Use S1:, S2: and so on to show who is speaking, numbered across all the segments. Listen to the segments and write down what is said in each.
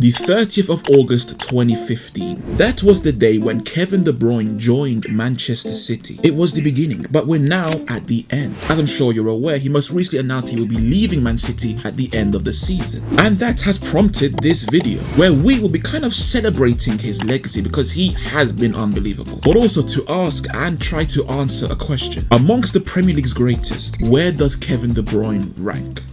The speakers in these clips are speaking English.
S1: The 30th of August 2015. That was the day when Kevin De Bruyne joined Manchester City. It was the beginning, but we're now at the end. As I'm sure you're aware, he most recently announced he will be leaving Man City at the end of the season. And that has prompted this video, where we will be kind of celebrating his legacy because he has been unbelievable. But also to ask and try to answer a question. Amongst the Premier League's greatest, where does Kevin De Bruyne rank?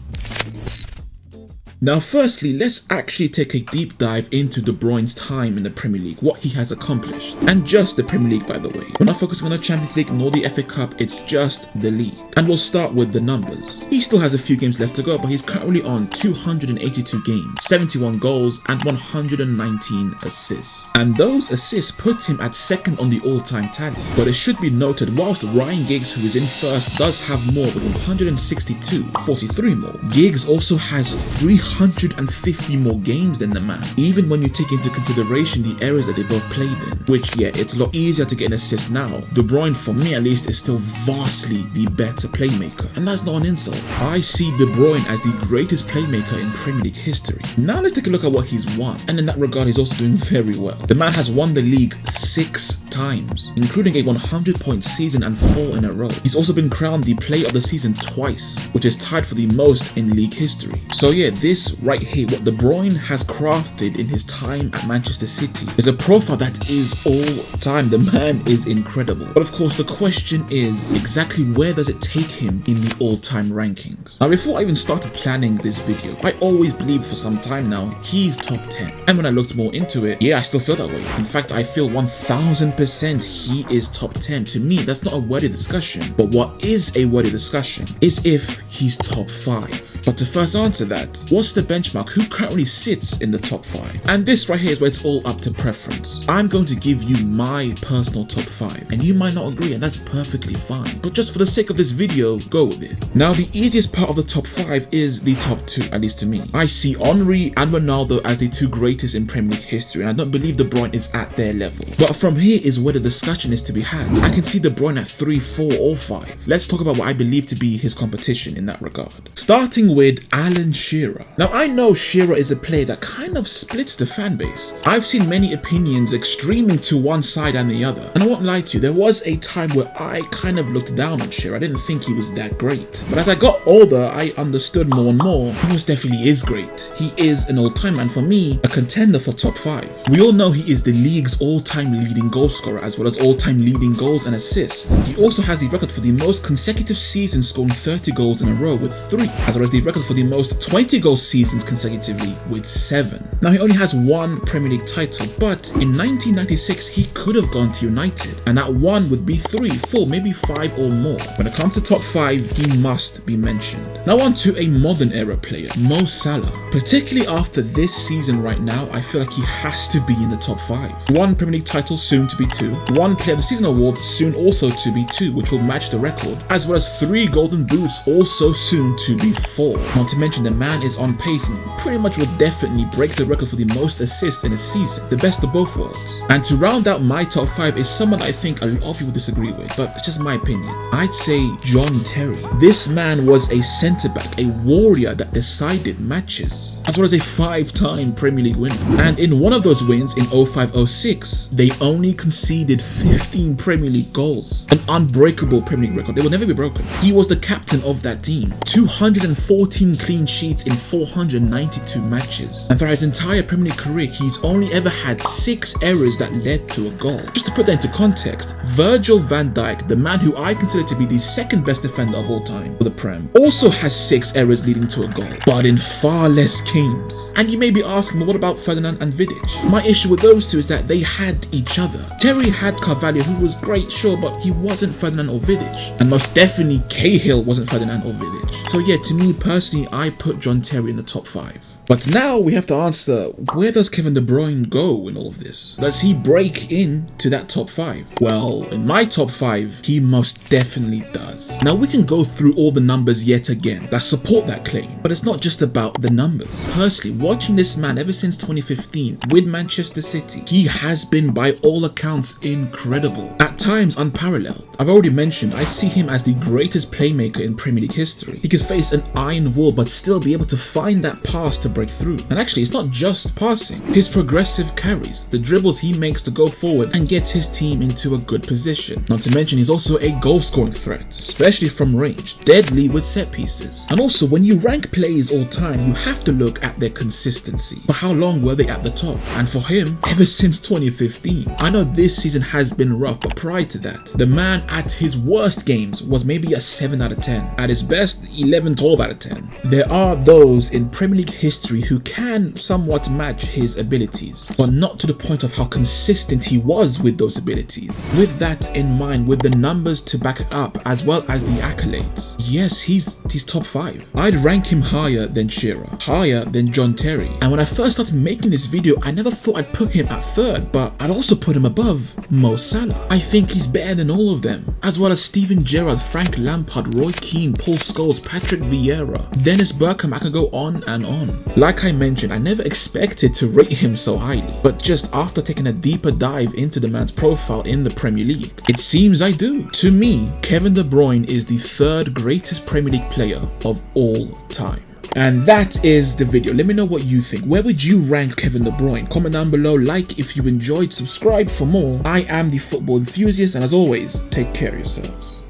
S1: Now firstly, let's actually take a deep dive into De Bruyne's time in the Premier League, what he has accomplished. And just the Premier League, by the way. We're not focusing on the Champions League nor the FA Cup, it's just the league. And we'll start with the numbers. He still has a few games left to go, but he's currently on 282 games, 71 goals and 119 assists. And those assists put him at second on the all-time tally. But it should be noted, whilst Ryan Giggs, who is in first, does have more with 162, 43 more, Giggs also has 350 more games than the man, even when you take into consideration the eras that they both played in. Which, yeah, it's a lot easier to get an assist now. De Bruyne, for me at least, is still vastly the better playmaker, and that's not an insult. I see De Bruyne as the greatest playmaker in Premier League history. Now let's take a look at what he's won, and in that regard he's also doing very well. The man has won the league 6 times, including a 100-point season and 4 in a row. He's also been crowned the player of the season twice, which is tied for the most in league history. So yeah, this right here, what De Bruyne has crafted in his time at Manchester City, is a profile that is all time. The man is incredible. But of course the question is, exactly where does it take him in the all-time rankings? Now before I even started planning this video, I always believed for some time now he's top 10. And when I looked more into it, yeah, I still feel that way. In fact, I feel 1000% he is top 10. To me, that's not a worthy discussion. But what is a worthy discussion is if he's top 5. But to first answer that, what's the benchmark? Who currently sits in the top 5? And this right here is where it's all up to preference. I'm going to give you my personal top 5, and you might not agree, and that's perfectly fine. But just for the sake of this video, go with it. Now, the easiest part of the top 5 is the top 2, at least to me. I see Henry and Ronaldo as the 2 greatest in Premier League history, and I don't believe De Bruyne is at their level. But from here is where the discussion is to be had. I can see De Bruyne at 3, 4, or 5. Let's talk about what I believe to be his competition in that regard. Starting with Alan Shearer. Now, I know Shearer is a player that kind of splits the fan base. I've seen many opinions extreming to one side and the other. And I won't lie to you, there was a time where I kind of looked down on Shearer. I didn't think he was that great. But as I got older, I understood more and more. He most definitely is great. He is an all-time, and for me, a contender for top 5. We all know he is the league's all-time leading goal scorer, as well as all-time leading goals and assists. He also has the record for the most consecutive seasons scoring 30 goals in a row with 3, as well as the record for the most 20 goal seasons consecutively with 7. Now, he only has 1 Premier League title, but in 1996 he could have gone to United, and that 1 would be 3, 4, maybe 5 or more. When it comes to top 5, he must be mentioned. Now on to a modern era player, Mo Salah. Particularly after this season right now, I feel like he has to be in the top 5. 1 Premier League title, soon to be 2. 1 Player of the Season award, soon also to be 2, which will match the record, as well as 3 Golden Boots, also soon to be 4. Not to mention the man is on pace and pretty much will definitely break the record for the most assists in a season, the best of both worlds. And to round out my top 5 is someone I think a lot of people disagree with, but it's just my opinion. I'd say John Terry. This man was a centre-back, a warrior that decided matches, as well as a 5-time Premier League winner. And in one of those wins in 05-06, they only conceded 15 Premier League goals, an unbreakable Premier League record. It will never be broken. He was the captain of that team. 214 clean sheets in 492 matches. And throughout his entire Premier League career, he's only ever had 6 errors that led to a goal. Just to put that into context, Virgil van Dijk, the man who I consider to be the 2nd best defender of all time for the Prem, also has 6 errors leading to a goal, but in far less games. And you may be asking, well, what about Ferdinand and Vidic? My issue with those two is that they had each other. Terry had Carvalho, who was great, sure, but he wasn't Ferdinand or Vidic. And most definitely Cahill wasn't Ferdinand or Vidic. So yeah, to me personally, I put John Terry in the top 5. But now we have to answer, where does Kevin De Bruyne go in all of this? Does he break into that top 5? Well, in my top 5, he most definitely does. Now we can go through all the numbers yet again that support that claim, but it's not just about the numbers. Personally, watching this man ever since 2015 with Manchester City, he has been by all accounts incredible. At times unparalleled. I've already mentioned, I see him as the greatest playmaker in Premier League history. He could face an iron wall but still be able to find that pass to break through. And actually, it's not just passing. His progressive carries, the dribbles he makes to go forward and get his team into a good position. Not to mention, he's also a goal-scoring threat, especially from range, deadly with set pieces. And also, when you rank players all time, you have to look at their consistency. For how long were they at the top? And for him, ever since 2015. I know this season has been rough, but prior to that, the man at his worst games was maybe a 7 out of 10. At his best, 11, 12 out of 10. There are those in Premier League history who can somewhat match his abilities, but not to the point of how consistent he was with those abilities. With that in mind, with the numbers to back it up, as well as the accolades, yes, he's top 5. I'd rank him higher than Shearer, higher than John Terry. And when I first started making this video, I never thought I'd put him at 3rd, but I'd also put him above Mo Salah. I think he's better than all of them, as well as Steven Gerrard, Frank Lampard, Roy Keane, Paul Scholes, Patrick Vieira, Dennis Bergkamp. I could go on and on. Like I mentioned, I never expected to rate him so highly, but just after taking a deeper dive into the man's profile in the Premier League, it seems I do. To me, Kevin De Bruyne is the 3rd greatest Premier League player of all time. And that is the video. Let me know what you think. Where would you rank Kevin De Bruyne? Comment down below, like if you enjoyed, subscribe for more. I am the Football Enthusiast, and as always, take care of yourselves.